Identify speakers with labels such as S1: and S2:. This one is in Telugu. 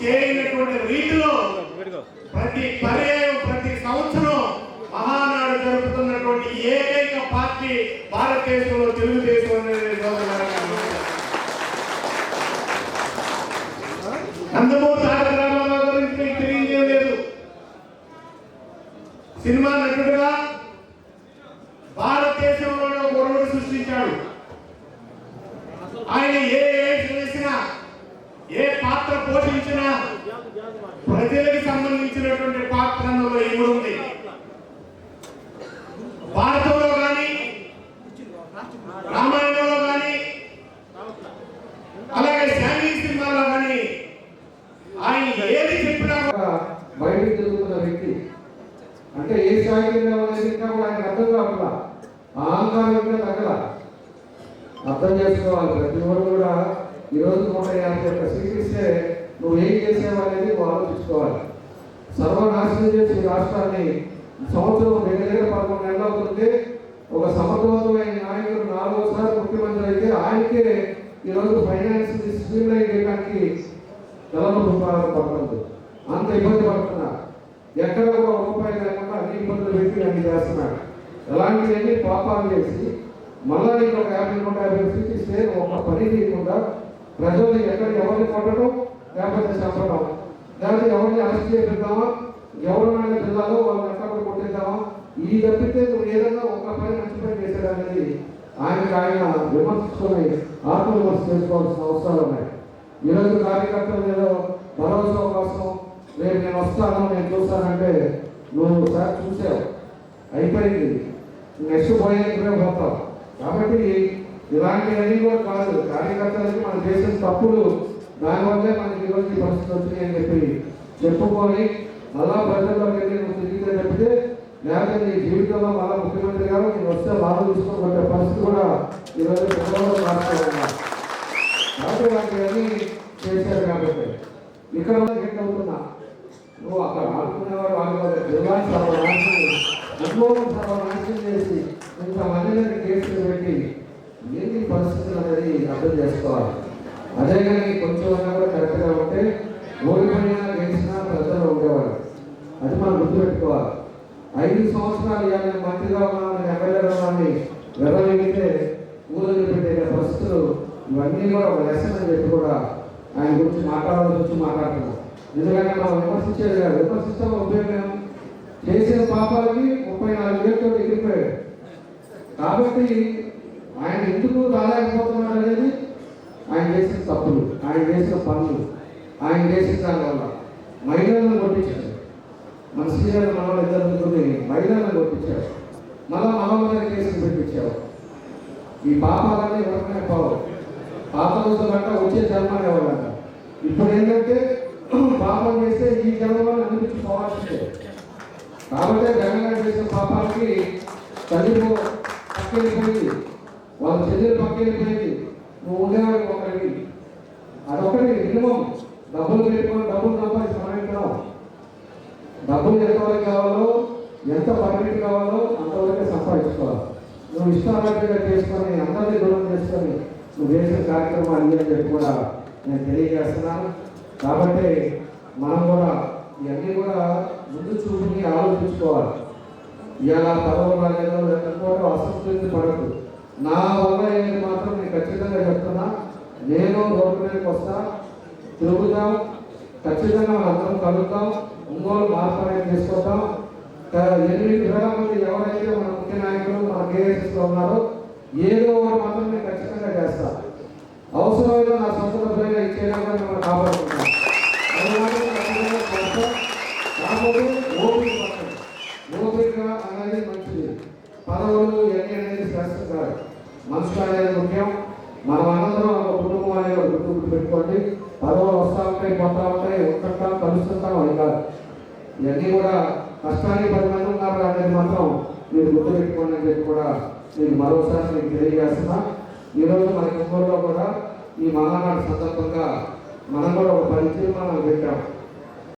S1: చేయనటువంటి రీతిలో ప్రతి పర్యాయం ప్రతి సంవత్సరం మహానాడు జరుపుతున్నటువంటి ఏకైక పార్టీ భారతదేశంలో తెలుగుదేశం అనేది నందమూరి తారక రామారావు గురించి మీకు తెలియజేయలేదు. సినిమా నటుడుగా భారతదేశంలోనే ఒక ఒరవడి సృష్టించాడు. ఆయన ఏ చేసినా ఏ పాత్ర పోషించినా ప్రజలకు సంబంధించినటువంటి పాత్ర అందులో ఇమిడి ఉంది. భారతంలో కానీ రామాయణంలో కానీ అలాగే శాంతి సినిమాలో కానీ ఆయన ఏది చెప్పినా
S2: బయటికి తిరుగుతున్న వ్యక్తి అంటే ఏ స్థాయికి అనేది ఇంకా కూడా ఆయన అర్థం కాకుండా అహంకారం ఇంకా తగ్గల అర్థం చేసుకోవాలి. ప్రతి ఒక్కరు కూడా ఈరోజు 150 సీట్లు ఇస్తే నువ్వు ఏం చేసావు అనేది నువ్వు ఆలోచించుకోవాలి. సర్వనాశనం చేసి రాష్ట్రాన్ని సంవత్సరం దగ్గర 11 నెలలు అవుతుంటే ఒక సమర్థవంతమైన నాయకుడు 4వసారి ముఖ్యమంత్రి అయితే ఆయనకే ఈరోజు ఫైనాన్స్ స్ట్రీమ్లైన్ చేయడానికి రూపాయలు పడుతుంది. అంత ఇబ్బంది పడుతున్నారు. ఎక్కడ కూడా రూపాయలు లేకుండా అన్ని ఇబ్బందులు పెట్టి అన్ని చేస్తున్నాడు. ఎలాంటివన్నీ పాపాలు చేసి మళ్ళా నీకు ఒక 50-150 సీట్లు ఇస్తే ఒక పని చేయకుండా ప్రజల్ని ఎక్కడ ఎవరిని కొట్టడం లేకపోతే చంపడం లేకపోతే ఎవరిని అరెస్ట్ చేపిద్దామా ఎవరైనా జిల్లాలో వాళ్ళని ఎక్కడ కొట్టేద్దామా ఈ తప్పితే నువ్వు ఏదైనా ఒక పని మంచి పని చేసేదనేది ఆయన విమర్శించుకొని ఆత్మవిమర్శ చేసుకోవాల్సిన అవసరాలు ఉన్నాయి. ఈరోజు కార్యకర్తలు ఏదో భరోసా కోసం రేపు నేను వస్తాను నేను చూస్తానంటే నువ్వు సార్ చూసావు అయిపోయింది, నెక్స్ట్ పోయేందుకే పోతావు. కాబట్టి ఇలాంటివన్నీ కూడా కాదు. కార్యకర్తలకి మనం చేసిన తప్పులు దానివల్లే మనకి ఈరోజు ఈ పరిస్థితి వచ్చింది అని చెప్పి చెప్పుకొని మళ్ళా ప్రజల్లోకి వెళ్ళి నువ్వు తిరిగితే చెప్తే లేకపోతే నీ జీవితంలో మళ్ళా ముఖ్యమంత్రి గారు నేను వస్తే బాగా చూసుకోబట్టే పరిస్థితి కూడా ఈరోజు ప్రజల్లో మార్చుకోవాలి. కాబట్టి వాటివన్నీ చేశారు. కాబట్టి ఇక్కడ గెట్ అవుతున్నా నువ్వు అక్కడ ఆడుకునేవారు వాళ్ళు జిల్లాని సర్వనాశనం చేసి ఇంతమంది కేసులు పెట్టి ఏంటి పరిస్థితులు అనేది అర్థం చేసుకోవాలి. అదే కానీ కొంచెం కూడా కరెక్ట్గా ఉంటే ఓడిపోయినా గెలిచినా ప్రజలు ఉండేవారు. అది మనం గుర్తుపెట్టుకోవాలి. 5 సంవత్సరాలు నేను మంత్రిగా ఉన్నాను ఎమ్మెల్యేగా ఉన్నాను వెళ్ళగలిగితే ఊళ్ళో పెట్టే పరిస్థితులు ఇవన్నీ కూడా ఒక లెసన్ అని చెప్పి కూడా ఆయన గురించి మాట్లాడుతున్నాం. ఎందుకంటే మనం విమర్శించేది కాదు, విమర్శించడం ఉపయోగం చేసిన పాపాలకి 34 ఏళ్ళతో ఎగిరిపోయాడు. కాబట్టి ఆయన ఎందుకు రాలేకపోతున్నాడు అనేది ఆయన చేసిన తప్పులు, ఆయన చేసిన పనులు, ఆయన చేసిన దానివల్ల మహిళలను కొట్టించాడు. మన సీనియర్ మనవాళ్ళు ఇద్దరు మహిళలను కొట్టించాడు. మళ్ళా మనవాళ్ళ కేసులు పెట్టించాడు. ఈ పాపాలన్నీ ఎవరికైనా పోవు. పాప రోజులంట వచ్చే జన్మనే వాళ్ళంట. ఇప్పుడు ఏంటంటే పాపం చేస్తే ఈ జన్మలో అనిపించుకోవాల్సిందే. కాబట్టి జగన్ చేసిన పాపాలకి తల్లి పక్కెళ్ళిపోయింది, వాళ్ళ చెల్లెలు పక్కెళ్ళిపోయింది, నువ్వు ఉండేవాడికి ఒకరికి అదొకటి మినిమం. డబ్బులు పెట్టుకొని డబ్బులు సంపాదించడం డబ్బులు ఎంతవరకు కావాలో ఎంత పర్మిట్ కావాలో అంతవరకే సంపాదించుకోవాలి. నువ్వు ఇష్టారాజ్యంగా చేసుకొని అందరినీ దూరం చేసుకొని నువ్వు చేసిన కార్యక్రమాలు అని చెప్పి కూడా నేను తెలియజేస్తున్నాను. కాబట్టి మనం కూడా ఇవన్నీ కూడా ముందు చూపుని ఆలోచించుకోవాలి. ఇవాళ పదవులు లేకపోవడం అసంతృప్తి పడదు. నా వల్ల ఏది మాత్రం నేను ఖచ్చితంగా చెప్తున్నా, నేను రోడ్డు మీదకి వస్తా, తిరుగుతాం, ఖచ్చితంగా మనం అందరం కలుగుతాం, ఒంగోలు మార్పు అనేది తీసుకుంటాం. 8,000 మంది ఎవరైతే మన ముఖ్య నాయకులు మన కేఎస్ఎస్లో ఉన్నారో ఏదో ఒకటి మాత్రం నేను ఖచ్చితంగా చేస్తా. అవసరమైన నా సొంత డబ్బులుగా ఇచ్చేలాగా మనం కాపాడుకుంటాం. కాకపోతే ఓపిక అనేది మంచిది. పదవులు ఇవన్నీ అనేది శాస్త్రం కాదు, మనుషులు అనేది ముఖ్యం. మనం అందరం ఒక కుటుంబం అనేది ఒక గుర్తు పెట్టుకోండి. పదవులు వస్తూ ఉంటాయి, పోతా ఉంటాయి, ఉంటుంటాం, కలుస్తుంటాం, అది కాదు. ఇవన్నీ కూడా కష్టానికి 10 మంది ఉన్నారు అనేది మాత్రం మీరు గుర్తుపెట్టుకోండి అని చెప్పి కూడా మీకు మరోసారి మీకు తెలియజేస్తున్నా. ఈరోజు మన కుటుంబంలో కూడా ఈ మహానాడు సందర్భంగా మనం కూడా ఒక 10 తీర్మానాలు పెట్టాం.